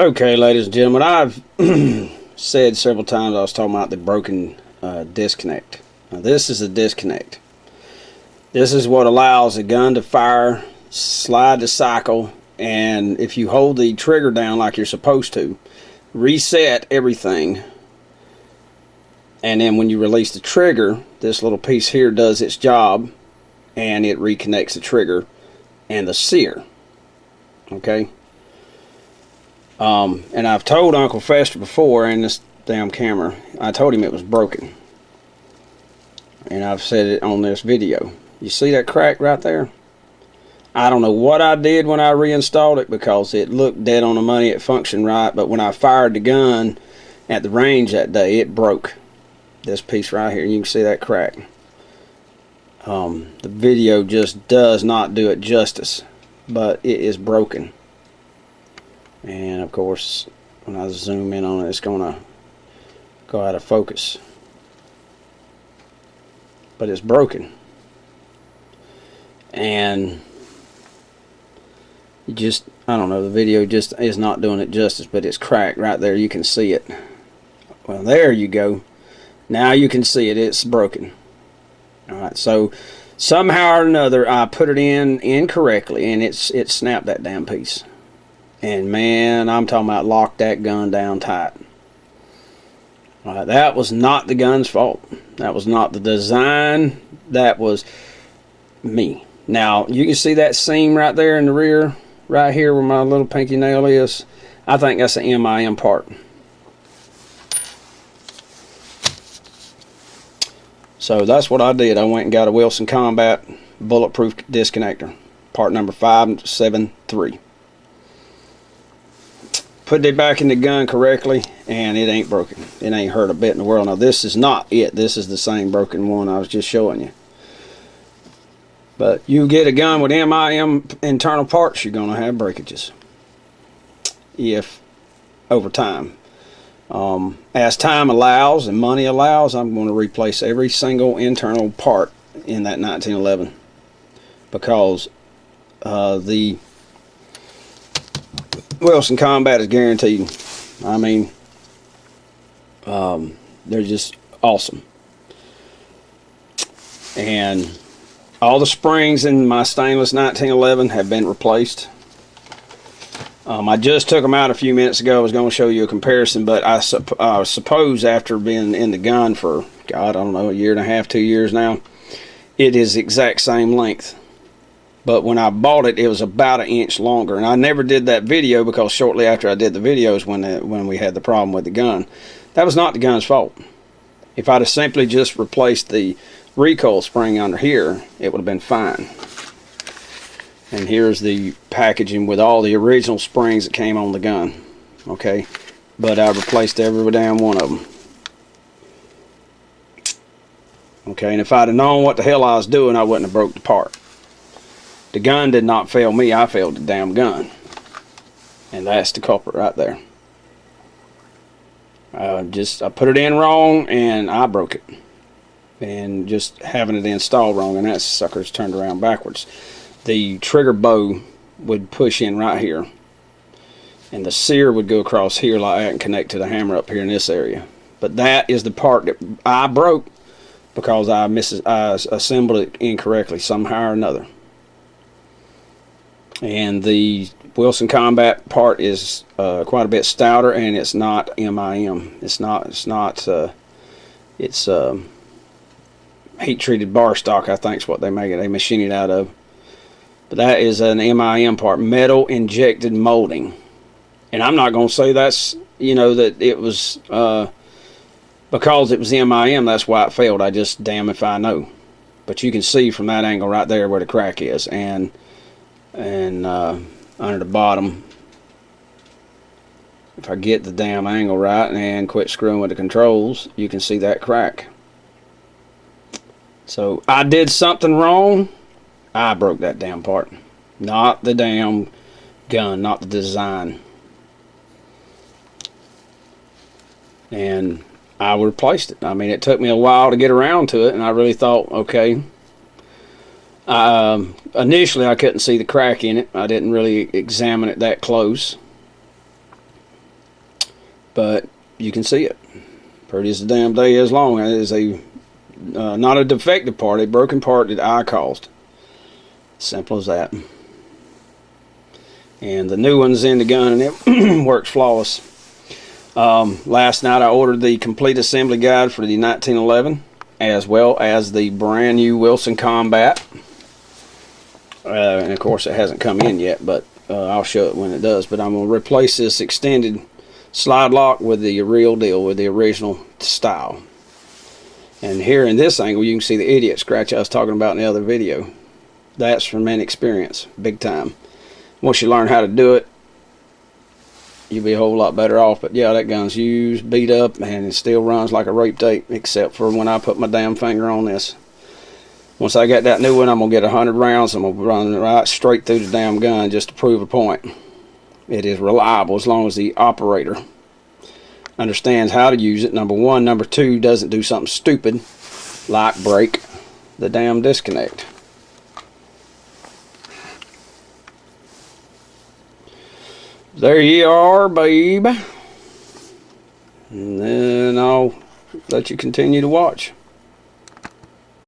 Okay, ladies and gentlemen, I've said several times I was talking about the broken disconnect. Now, this is a disconnect. This is what allows the gun to fire, slide the cycle, and if you hold the trigger down like you're supposed to, reset everything, and then when you release the trigger, this little piece here does its job, and it reconnects the trigger and the sear. Okay? And I've told Uncle Fester before in this damn camera, I told him it was broken. And I've said it on this video. You see that crack right there? I don't know what I did when I reinstalled it because it looked dead on the money, it functioned right, but when I fired the gun at the range that day, it broke. This piece right here, you can see that crack. The video just does not do it justice, but it is broken. And of course, when I zoom in on it, it's gonna go out of focus. But it's broken. And you just, I don't know, the video just is not doing it justice, but it's cracked right there. You can see it. Well, there you go. Now you can see it. It's broken. Alright, so somehow or another I put it in incorrectly and it snapped that damn piece. And man, I'm talking about locked that gun down tight. That was not the gun's fault. That was not the design. That was me. Now, you can see that seam right there in the rear, right here where my little pinky nail is. I think that's an MIM part. So that's what I did. I went and got a Wilson Combat bulletproof disconnector, part number 573. Put it back in the gun correctly, and it ain't broken. It ain't hurt a bit in the world. Now, this is not it. This is the same broken one I was just showing you. But you get a gun with MIM internal parts, you're going to have breakages. If over time. As time allows and money allows, I'm going to replace every single internal part in that 1911. Because the Wilson Combat is guaranteed. I mean, they're just awesome. And all the springs in my stainless 1911 have been replaced. I just took them out a few minutes ago. I was going to show you a comparison, but I suppose after being in the gun for, God, I don't know, a year and a half, 2 years now, it is the exact same length. But when I bought it, it was about 1 inch longer. And I never did that video because shortly after I did the videos when we had the problem with the gun. That was not the gun's fault. If I'd have simply just replaced the recoil spring under here, it would have been fine. And here's the packaging with all the original springs that came on the gun. Okay? But I replaced every damn one of them. Okay? And if I'd have known what the hell I was doing, I wouldn't have broke the part. The gun did not fail me, I failed the damn gun. And that's the culprit right there. I put it in wrong and I broke it. And just having it installed wrong, and that sucker's turned around backwards. The trigger bow would push in right here. And the sear would go across here like that and connect to the hammer up here in this area. But that is the part that I broke because I assembled it incorrectly somehow or another. And the Wilson Combat part is quite a bit stouter, and it's not MIM. It's heat-treated bar stock, I think is what they make it. They machine it out of. But that is an MIM part, metal injected molding. And I'm not going to say that's, you know, that it was because it was MIM, that's why it failed. I just damn if I know. But you can see from that angle right there where the crack is, and under the bottom, if I get the damn angle right and quit screwing with the controls, you can see that crack. So I did something wrong. I broke that damn part, not the damn gun, not the design. And I replaced it. I mean, it took me a while to get around to it, and I really thought, okay, Initially I couldn't see the crack in it. I didn't really examine it that close. but you can see it. Pretty as the damn day is long. It is a not a defective part, a broken part that I caused. Simple as that. And the new one's in the gun, and it works flawless. Last night I ordered the complete assembly guide for the 1911, as well as the brand new Wilson Combat. And of course it hasn't come in yet, but I'll show it when it does. But I'm going to replace this extended slide lock with the real deal, with the original style. And here in this angle you can see the idiot scratch I was talking about in the other video. That's from inexperience, big time. Once you learn how to do it, you'll be a whole lot better off. But yeah, that gun's used, beat up, and it still runs like a rape tape, except for when I put my damn finger on this. Once I get that new one, I'm going to get 100 rounds. I'm going to run right straight through the damn gun just to prove a point. It is reliable as long as the operator understands how to use it, number one. Number two, doesn't do something stupid like break the damn disconnect. There you are, babe. And then I'll let you continue to watch.